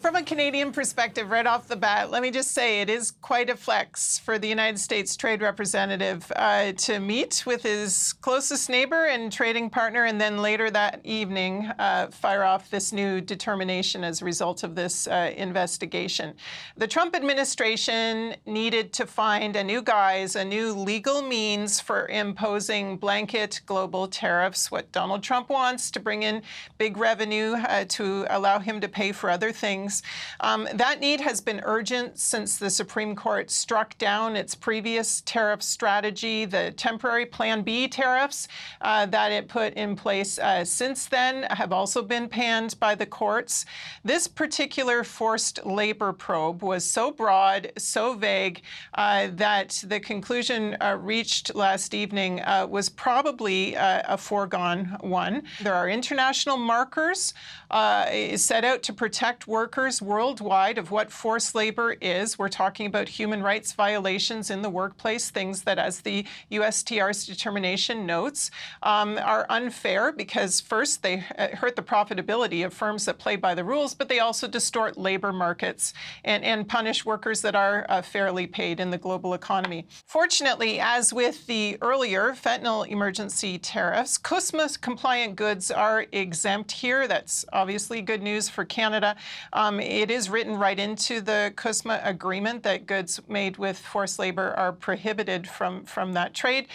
From a Canadian perspective, right off the bat, let me just say it is quite a flex for the United States Trade Representative to meet with his closest neighbor and trading partner, and then later that evening fire off this new determination as a result of this investigation. The Trump administration needed to find a new guise, a new legal means for imposing blanket global tariffs, what Donald Trump wants, to bring in big revenue to allow him to pay for other things. That need has been urgent since the Supreme Court struck down its previous tariff strategy, the temporary Plan B tariffs that it put in place since then have also been panned by the courts. This particular forced labor probe was so broad, so vague, that the conclusion reached last evening was probably a foregone one. There are international markers set out to protect workers worldwide of what forced labor is. We're talking about human rights violations in the workplace, things that, as the USTR's determination notes, are unfair because, first, they hurt the profitability of firms that play by the rules, but they also distort labor markets and punish workers that are fairly paid in the global economy. Fortunately, as with the earlier fentanyl emergency tariffs, CUSMA-compliant goods are exempt here. That's obviously good news for Canada. It is written right into the CUSMA agreement that goods made with forced labor are prohibited from that trade.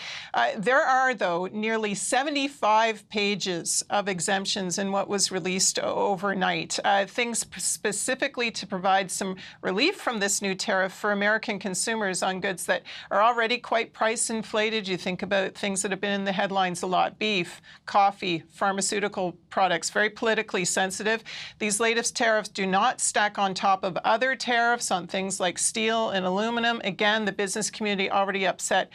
There are, though, nearly 75 pages of exemptions in what was released overnight, things specifically to provide some relief from this new tariff for American consumers on goods that are already quite price inflated. You think about things that have been in the headlines a lot: beef, coffee, pharmaceutical products, very politically sensitive. These latest tariffs do not stack on top of other tariffs on things like steel and aluminum. Again, the business community already upset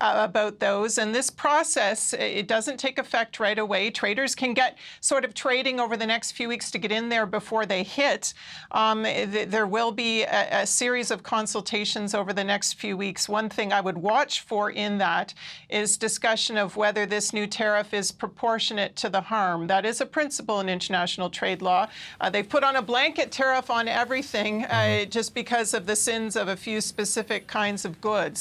about those. And this process, it doesn't take effect right away. Traders can get sort of trading over the next few weeks to get in there before they hit. There will be a series of consultations over the next few weeks. One thing I would watch for in that is discussion of whether this new tariff is proportionate to the harm. That is a principle in international trade law. They've put on a blanket tariff on everything just because of the sins of a few specific kinds of goods.